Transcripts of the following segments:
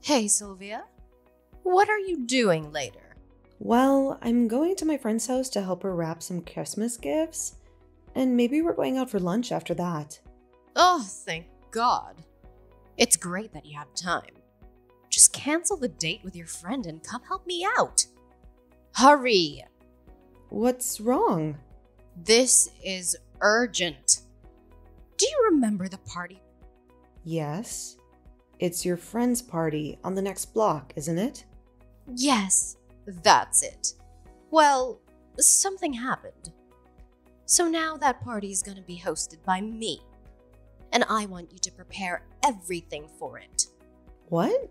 Hey, Sylvia. What are you doing later? Well, I'm going to my friend's house to help her wrap some Christmas gifts, and maybe we're going out for lunch after that. Oh, thank God. It's great that you have time. Just cancel the date with your friend and come help me out. Hurry! What's wrong? This is urgent. Do you remember the party? Yes. It's your friend's party on the next block, isn't it? Yes, that's it. Well, something happened. So now that party is gonna be hosted by me. And I want you to prepare everything for it. What?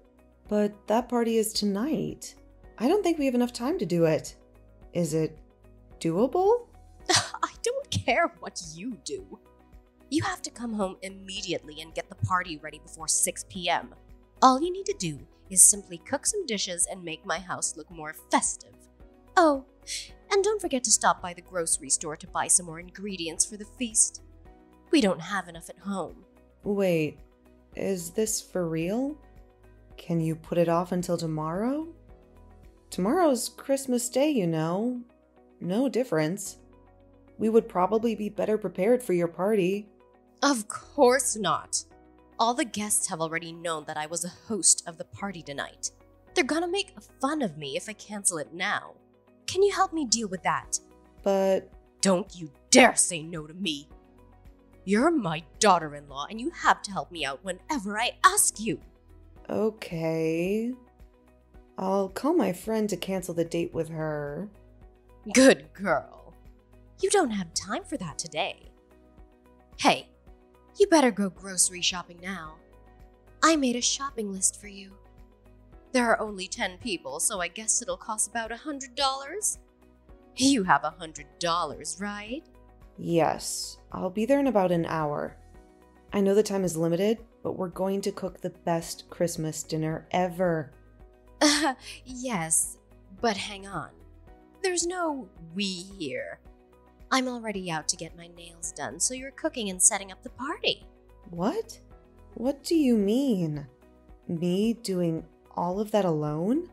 But that party is tonight. I don't think we have enough time to do it. Is it doable? I don't care what you do. You have to come home immediately and get the party ready before 6 p.m. All you need to do is simply cook some dishes and make my house look more festive. Oh, and don't forget to stop by the grocery store to buy some more ingredients for the feast. We don't have enough at home. Wait, is this for real? Can you put it off until tomorrow? Tomorrow's Christmas Day, you know. No difference. We would probably be better prepared for your party. Of course not. All the guests have already known that I was a host of the party tonight. They're gonna make fun of me if I cancel it now. Can you help me deal with that? But Don't you dare say no to me. You're my daughter-in-law and you have to help me out whenever I ask you. okay. I'll call my friend to cancel the date with her. Good girl. You don't have time for that today. Hey, you better go grocery shopping now. I made a shopping list for you. There are only 10 people, so I guess it'll cost about $100. You have $100, right? Yes, I'll be there in about an hour. I know the time is limited, but we're going to cook the best Christmas dinner ever. Yes, but hang on. There's no we here. I'm already out to get my nails done, so you're cooking and setting up the party. What? What do you mean? Me doing all of that alone?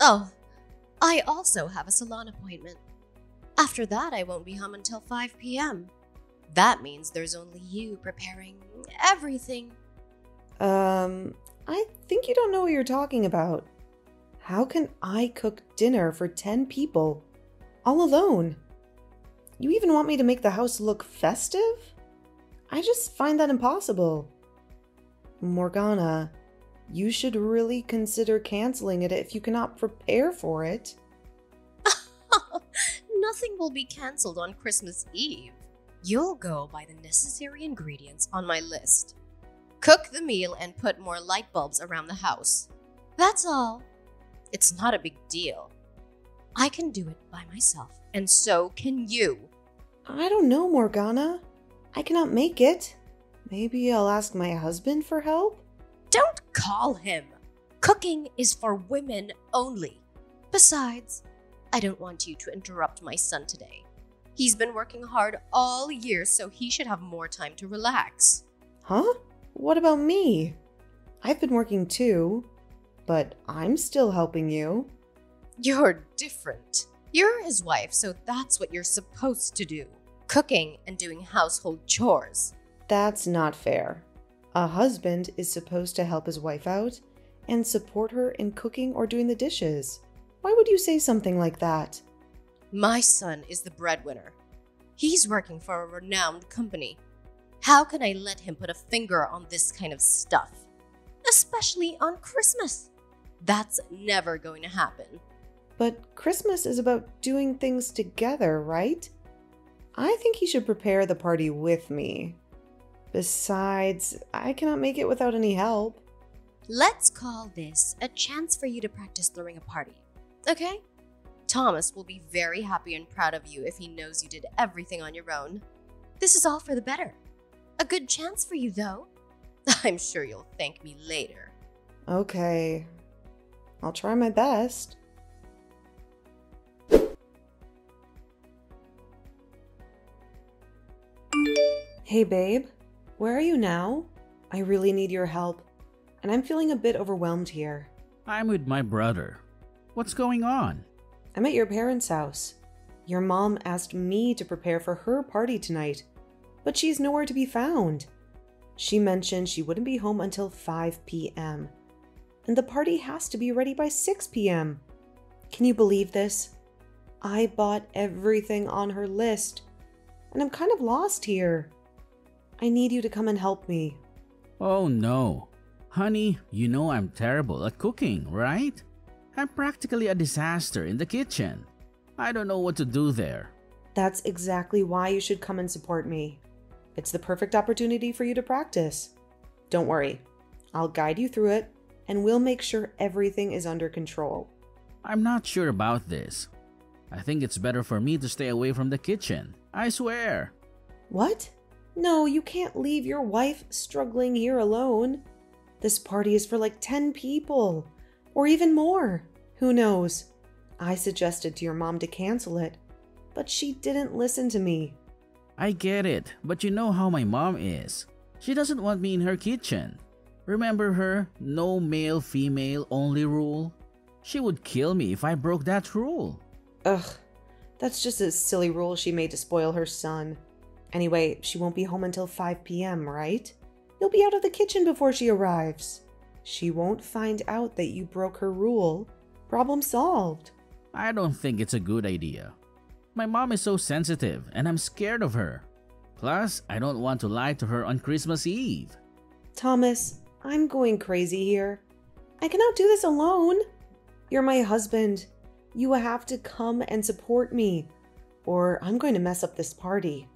Oh, I also have a salon appointment. After that, I won't be home until 5 p.m. That means there's only you preparing everything. I think you don't know what you're talking about. How can I cook dinner for 10 people all alone? You even want me to make the house look festive? I just find that impossible. Morgana, you should really consider canceling it if you cannot prepare for it. Nothing will be cancelled on Christmas Eve. You'll go buy the necessary ingredients on my list. Cook the meal and put more light bulbs around the house. That's all. It's not a big deal. I can do it by myself, and so can you. I don't know, Morgana. I cannot make it. Maybe I'll ask my husband for help? Don't call him. Cooking is for women only. Besides, I don't want you to interrupt my son today. He's been working hard all year, so he should have more time to relax. Huh? What about me? I've been working too, but I'm still helping you. You're different. You're his wife, so that's what you're supposed to do. Cooking and doing household chores. That's not fair. A husband is supposed to help his wife out and support her in cooking or doing the dishes. Why would you say something like that? My son is the breadwinner. He's working for a renowned company. How can I let him put a finger on this kind of stuff? Especially on Christmas. That's never going to happen. But Christmas is about doing things together, right? I think he should prepare the party with me. Besides, I cannot make it without any help. Let's call this a chance for you to practice throwing a party, okay? Thomas will be very happy and proud of you if he knows you did everything on your own. This is all for the better. A good chance for you, though. I'm sure you'll thank me later. Okay, I'll try my best. Hey babe, where are you now? I really need your help, and I'm feeling a bit overwhelmed here. I'm with my brother. What's going on? I'm at your parents' house. Your mom asked me to prepare for her party tonight, but she's nowhere to be found. She mentioned she wouldn't be home until 5 p.m., and the party has to be ready by 6 p.m. Can you believe this? I bought everything on her list, and I'm kind of lost here. I need you to come and help me. Oh no. Honey, you know I'm terrible at cooking, right? I'm practically a disaster in the kitchen. I don't know what to do there. That's exactly why you should come and support me. It's the perfect opportunity for you to practice. Don't worry, I'll guide you through it, and we'll make sure everything is under control. I'm not sure about this. I think it's better for me to stay away from the kitchen. I swear. What? No, you can't leave your wife struggling here alone. This party is for like 10 people, or even more. Who knows? I suggested to your mom to cancel it, but she didn't listen to me. I get it, but you know how my mom is. She doesn't want me in her kitchen. Remember her no male female only rule? She would kill me if I broke that rule. Ugh, that's just a silly rule she made to spoil her son. Anyway, she won't be home until 5 p.m., right? You'll be out of the kitchen before she arrives. She won't find out that you broke her rule. Problem solved. I don't think it's a good idea. My mom is so sensitive and I'm scared of her. Plus, I don't want to lie to her on Christmas Eve. Thomas, I'm going crazy here. I cannot do this alone. You're my husband. You have to come and support me, or I'm going to mess up this party.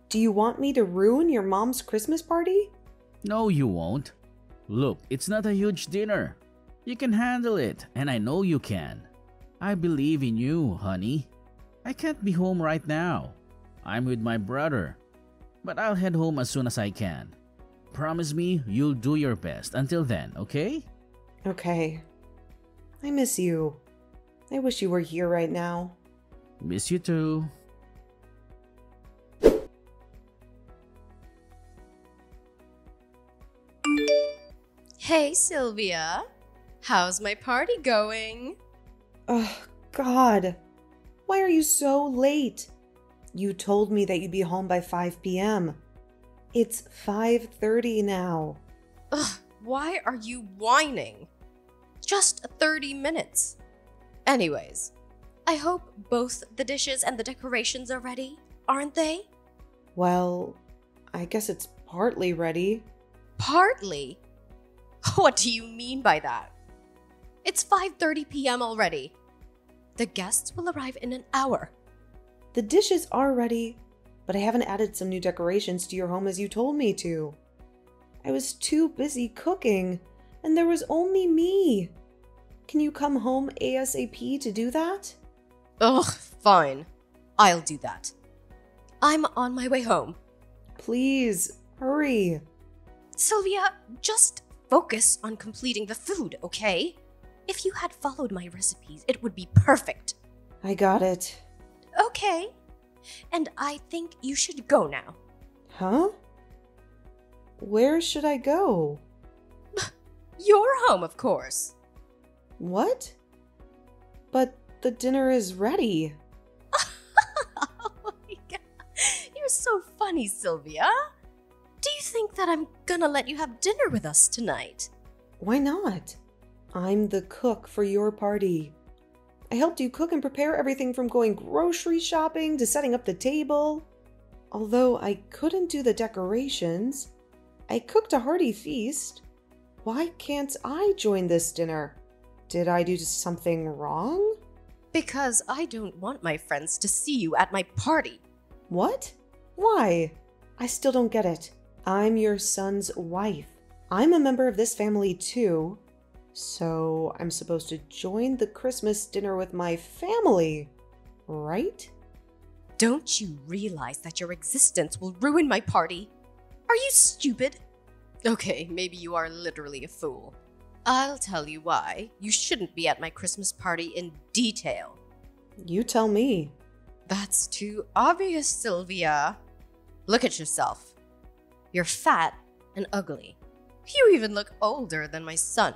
Do you want me to ruin your mom's Christmas party? No, you won't. Look, it's not a huge dinner. You can handle it, and I know you can. I believe in you, honey. I can't be home right now. I'm with my brother. But I'll head home as soon as I can. Promise me you'll do your best until then, okay? Okay. I miss you. I wish you were here right now. Miss you too. Hey, Sylvia. How's my party going? Oh, God. Why are you so late? You told me that you'd be home by 5 p.m. It's 5:30 now. Ugh, why are you whining? Just 30 minutes. Anyways, I hope both the dishes and the decorations are ready, aren't they? Well, I guess it's partly ready. Partly? What do you mean by that? It's 5:30 p.m. already. The guests will arrive in an hour. The dishes are ready, but I haven't added some new decorations to your home as you told me to. I was too busy cooking, and there was only me. Can you come home ASAP to do that? Ugh, fine. I'll do that. I'm on my way home. Please, hurry. Sylvia, just focus on completing the food, okay? If you had followed my recipes, it would be perfect. I got it. Okay. And I think you should go now. Huh? Where should I go? Your home, of course. What? But the dinner is ready. Oh my God. You're so funny, Sylvia. Do you think that I'm gonna let you have dinner with us tonight? Why not? I'm the cook for your party. I helped you cook and prepare everything from going grocery shopping to setting up the table. Although I couldn't do the decorations, I cooked a hearty feast. Why can't I join this dinner? Did I do something wrong? Because I don't want my friends to see you at my party. What? Why? I still don't get it. I'm your son's wife. I'm a member of this family too. So I'm supposed to join the Christmas dinner with my family, right? Don't you realize that your existence will ruin my party? Are you stupid? Okay, maybe you are literally a fool. I'll tell you why you shouldn't be at my Christmas party in detail. You tell me. That's too obvious, Sylvia. Look at yourself. You're fat and ugly. You even look older than my son.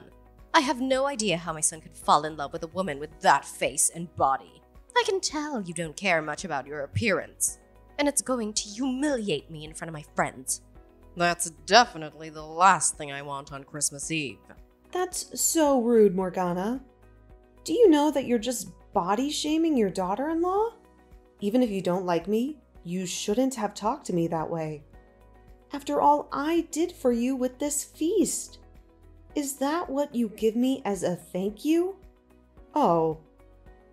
I have no idea how my son could fall in love with a woman with that face and body. I can tell you don't care much about your appearance, and it's going to humiliate me in front of my friends. That's definitely the last thing I want on Christmas Eve. That's so rude, Morgana. Do you know that you're just body shaming your daughter-in-law? Even if you don't like me, you shouldn't have talked to me that way. After all I did for you with this feast. Is that what you give me as a thank you? Oh,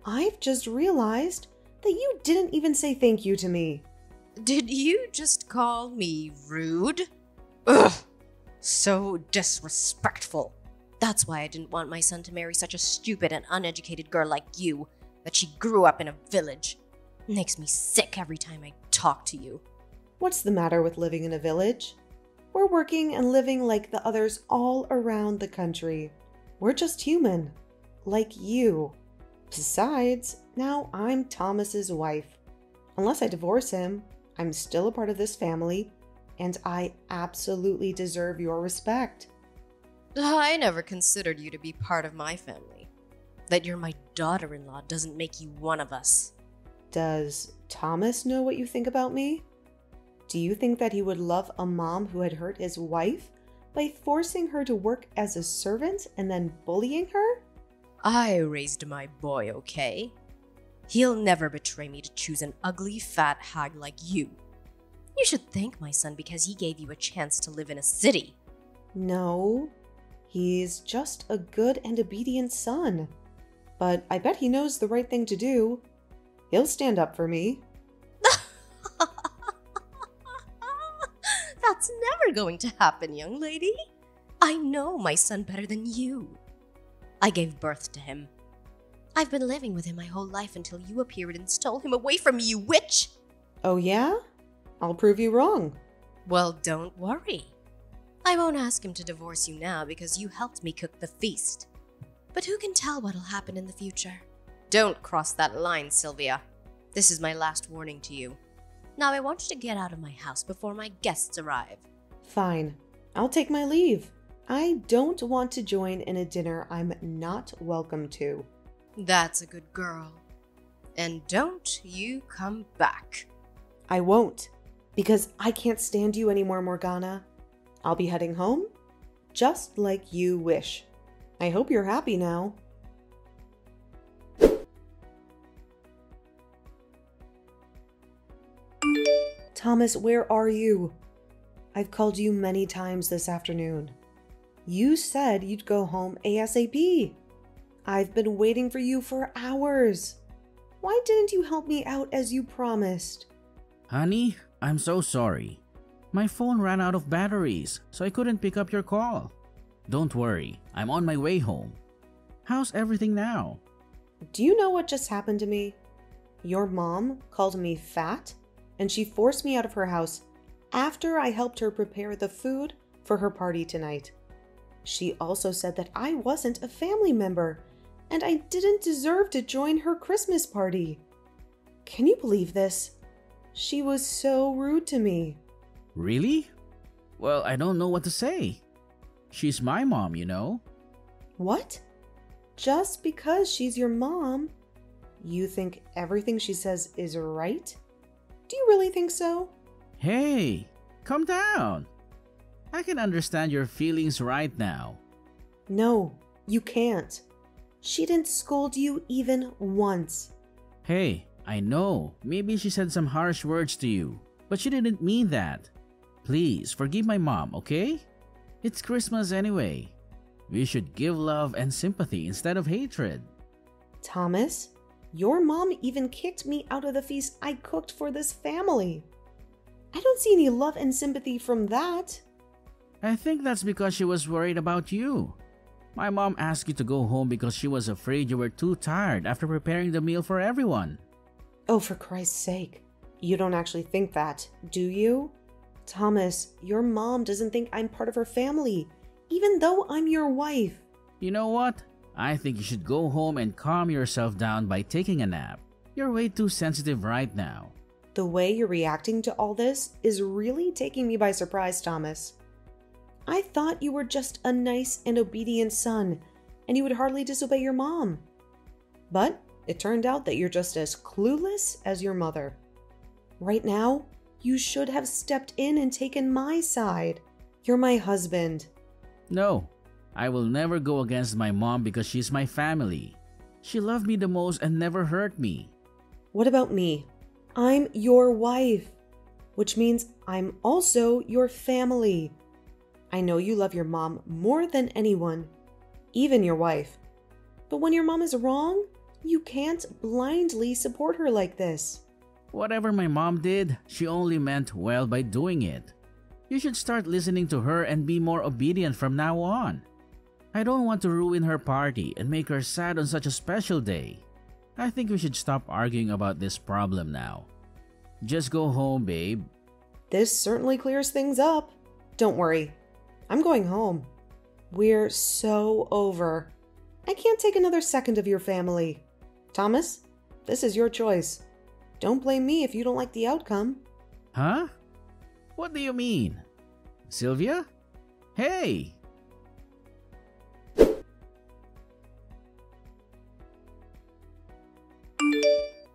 I've just realized that you didn't even say thank you to me. Did you just call me rude? Ugh, so disrespectful. That's why I didn't want my son to marry such a stupid and uneducated girl like you, that she grew up in a village. It makes me sick every time I talk to you. What's the matter with living in a village? We're working and living like the others all around the country. We're just human, like you. Besides, now I'm Thomas's wife. Unless I divorce him, I'm still a part of this family, and I absolutely deserve your respect. I never considered you to be part of my family. That you're my daughter-in-law doesn't make you one of us. Does Thomas know what you think about me? Do you think that he would love a mom who had hurt his wife by forcing her to work as a servant and then bullying her? I raised my boy, okay? He'll never betray me to choose an ugly, fat hag like you. You should thank my son because he gave you a chance to live in a city. No, he's just a good and obedient son. But I bet he knows the right thing to do. He'll stand up for me. That's never going to happen, young lady. I know my son better than you. I gave birth to him. I've been living with him my whole life until you appeared and stole him away from me, you witch! Oh yeah? I'll prove you wrong. Well, don't worry. I won't ask him to divorce you now because you helped me cook the feast. But who can tell what'll happen in the future? Don't cross that line, Sylvia. This is my last warning to you. Now I want you to get out of my house before my guests arrive. Fine. I'll take my leave. I don't want to join in a dinner I'm not welcome to. That's a good girl. And don't you come back. I won't, because I can't stand you anymore, Morgana. I'll be heading home, just like you wish. I hope you're happy now. Thomas, where are you? I've called you many times this afternoon. You said you'd go home ASAP. I've been waiting for you for hours. Why didn't you help me out as you promised? Honey, I'm so sorry. My phone ran out of batteries, so I couldn't pick up your call. Don't worry, I'm on my way home. How's everything now? Do you know what just happened to me? Your mom called me fat, and she forced me out of her house after I helped her prepare the food for her party tonight. She also said that I wasn't a family member, and I didn't deserve to join her Christmas party. Can you believe this? She was so rude to me. Really? Well, I don't know what to say. She's my mom, you know. What? Just because she's your mom, you think everything she says is right? Do you really think so? Hey, calm down. I can understand your feelings right now. No, you can't. She didn't scold you even once. Hey, I know, maybe she said some harsh words to you, but she didn't mean that. Please forgive my mom, okay? It's Christmas anyway. We should give love and sympathy instead of hatred. Thomas, your mom even kicked me out of the feast I cooked for this family. I don't see any love and sympathy from that. I think that's because she was worried about you. My mom asked you to go home because she was afraid you were too tired after preparing the meal for everyone. Oh, for Christ's sake. You don't actually think that, do you? Thomas, your mom doesn't think I'm part of her family, even though I'm your wife. You know what? I think you should go home and calm yourself down by taking a nap. You're way too sensitive right now. The way you're reacting to all this is really taking me by surprise, Thomas. I thought you were just a nice and obedient son, and you would hardly disobey your mom. But it turned out that you're just as clueless as your mother. Right now, you should have stepped in and taken my side. You're my husband. No, I will never go against my mom because she's my family. She loved me the most and never hurt me. What about me? I'm your wife, which means I'm also your family. I know you love your mom more than anyone, even your wife. But when your mom is wrong, you can't blindly support her like this. Whatever my mom did, she only meant well by doing it. You should start listening to her and be more obedient from now on. I don't want to ruin her party and make her sad on such a special day. I think we should stop arguing about this problem now. Just go home, babe. This certainly clears things up. Don't worry. I'm going home. We're so over. I can't take another second of your family. Thomas, this is your choice. Don't blame me if you don't like the outcome. Huh? What do you mean? Sylvia? Hey!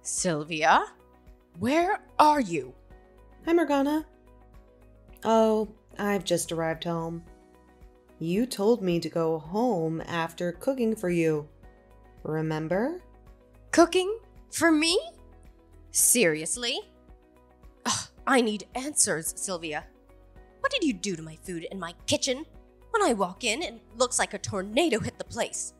Sylvia? Where are you? Hi, Morgana. Oh, I've just arrived home. You told me to go home after cooking for you. Remember? Cooking? For me? Seriously? Ugh, I need answers, Sylvia. What did you do to my food in my kitchen? When I walk in, it looks like a tornado hit the place.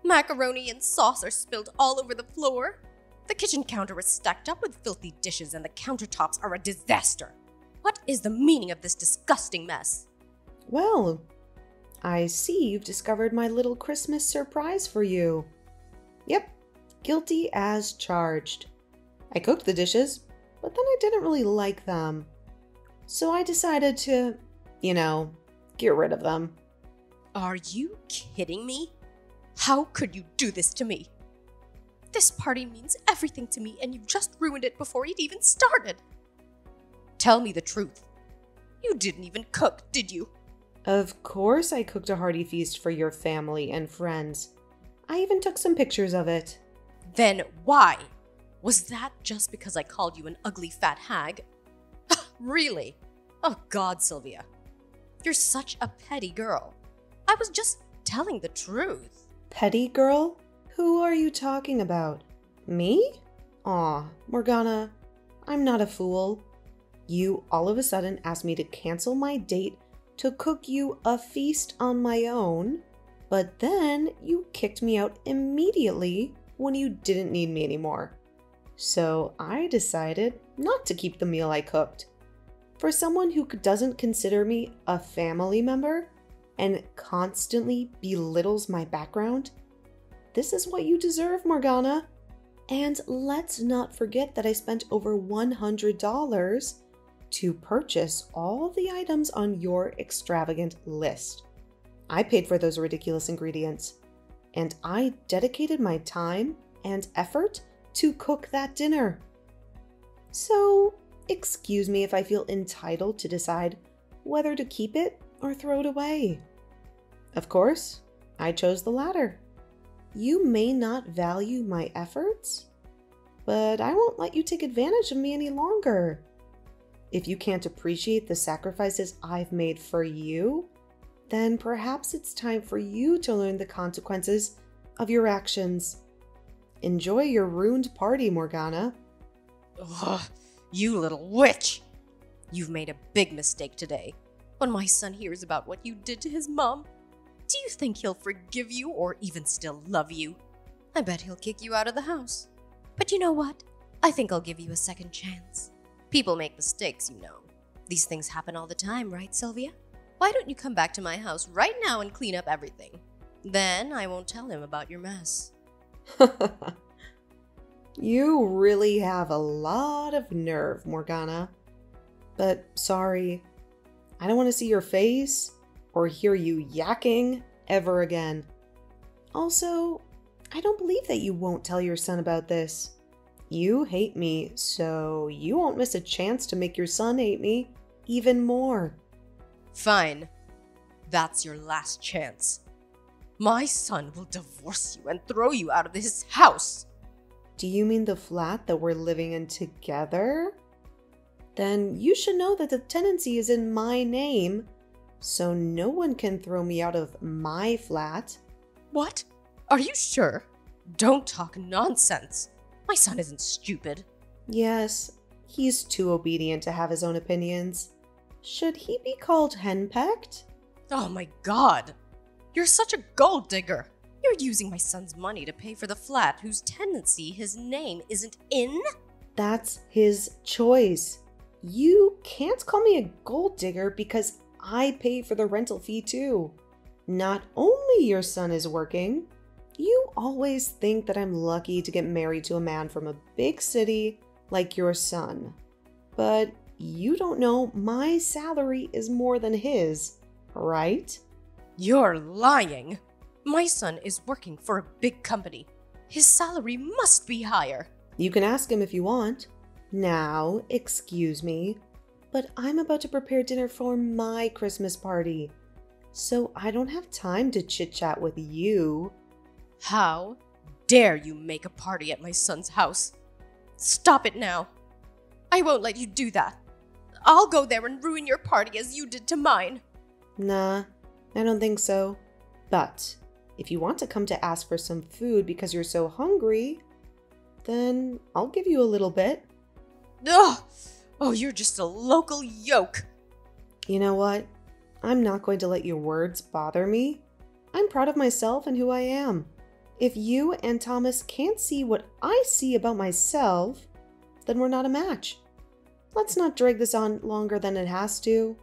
Macaroni and sauce are spilled all over the floor. The kitchen counter is stacked up with filthy dishes and the countertops are a disaster. What is the meaning of this disgusting mess? Well, I see you've discovered my little Christmas surprise for you. Yep, guilty as charged. I cooked the dishes, but then I didn't really like them. So I decided to, get rid of them. Are you kidding me? How could you do this to me? This party means everything to me and you've just ruined it before it even started. Tell me the truth. You didn't even cook, did you? Of course I cooked a hearty feast for your family and friends. I even took some pictures of it. Then why? Was that just because I called you an ugly fat hag? Really? Oh God, Sylvia. You're such a petty girl. I was just telling the truth. Petty girl? Who are you talking about? Me? Aw, Morgana, I'm not a fool. You all of a sudden asked me to cancel my date to cook you a feast on my own, but then you kicked me out immediately when you didn't need me anymore. So I decided not to keep the meal I cooked. For someone who doesn't consider me a family member and constantly belittles my background, this is what you deserve, Morgana. And let's not forget that I spent over $100 to purchase all the items on your extravagant list. I paid for those ridiculous ingredients, and I dedicated my time and effort to cook that dinner. So, excuse me if I feel entitled to decide whether to keep it or throw it away. Of course, I chose the latter. You may not value my efforts, but I won't let you take advantage of me any longer. If you can't appreciate the sacrifices I've made for you, then perhaps it's time for you to learn the consequences of your actions. Enjoy your ruined party, Morgana. Ugh, you little witch! You've made a big mistake today. When my son hears about what you did to his mom, do you think he'll forgive you or even still love you? I bet he'll kick you out of the house. But you know what? I think I'll give you a second chance. People make mistakes, you know. These things happen all the time, right, Sylvia? Why don't you come back to my house right now and clean up everything? Then I won't tell him about your mess. You really have a lot of nerve, Morgana. But sorry, I don't want to see your face or hear you yakking ever again. Also, I don't believe that you won't tell your son about this. You hate me, so you won't miss a chance to make your son hate me even more. Fine. That's your last chance. My son will divorce you and throw you out of his house. Do you mean the flat that we're living in together? Then you should know that the tenancy is in my name, so no one can throw me out of my flat. What? Are you sure? Don't talk nonsense. My son isn't stupid. Yes, he's too obedient to have his own opinions. Should he be called henpecked? Oh my god. You're such a gold digger. You're using my son's money to pay for the flat whose tenancy his name isn't in? That's his choice. You can't call me a gold digger because I pay for the rental fee too. Not only your son is working, you always think that I'm lucky to get married to a man from a big city like your son. But you don't know my salary is more than his, right? You're lying. My son is working for a big company. His salary must be higher. You can ask him if you want. Now, excuse me, but I'm about to prepare dinner for my Christmas party, so I don't have time to chit-chat with you. How dare you make a party at my son's house? Stop it now. I won't let you do that. I'll go there and ruin your party as you did to mine. Nah, I don't think so. But if you want to come to ask for some food because you're so hungry, then I'll give you a little bit. Ugh! Oh, you're just a local yoke. You know what? I'm not going to let your words bother me. I'm proud of myself and who I am. If you and Thomas can't see what I see about myself, then we're not a match. Let's not drag this on longer than it has to.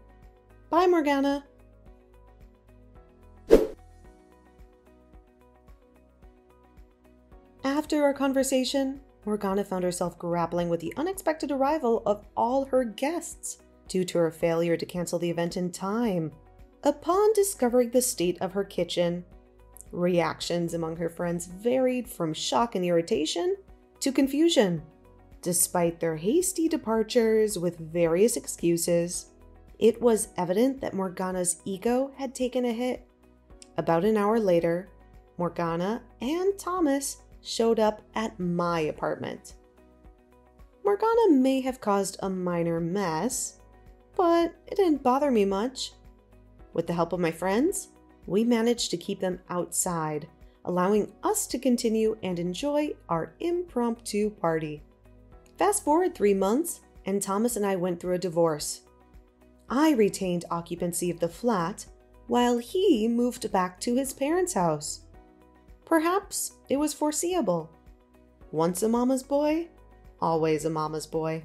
Bye, Morgana. After our conversation, Morgana found herself grappling with the unexpected arrival of all her guests due to her failure to cancel the event in time. Upon discovering the state of her kitchen, reactions among her friends varied from shock and irritation to confusion. Despite their hasty departures with various excuses, it was evident that Morgana's ego had taken a hit. About an hour later, Morgana and Thomas showed up at my apartment. Morgana may have caused a minor mess, but it didn't bother me much. With the help of my friends, we managed to keep them outside, allowing us to continue and enjoy our impromptu party. Fast forward 3 months, and Thomas and I went through a divorce. I retained occupancy of the flat, while he moved back to his parents' house. Perhaps it was foreseeable. Once a mama's boy, always a mama's boy.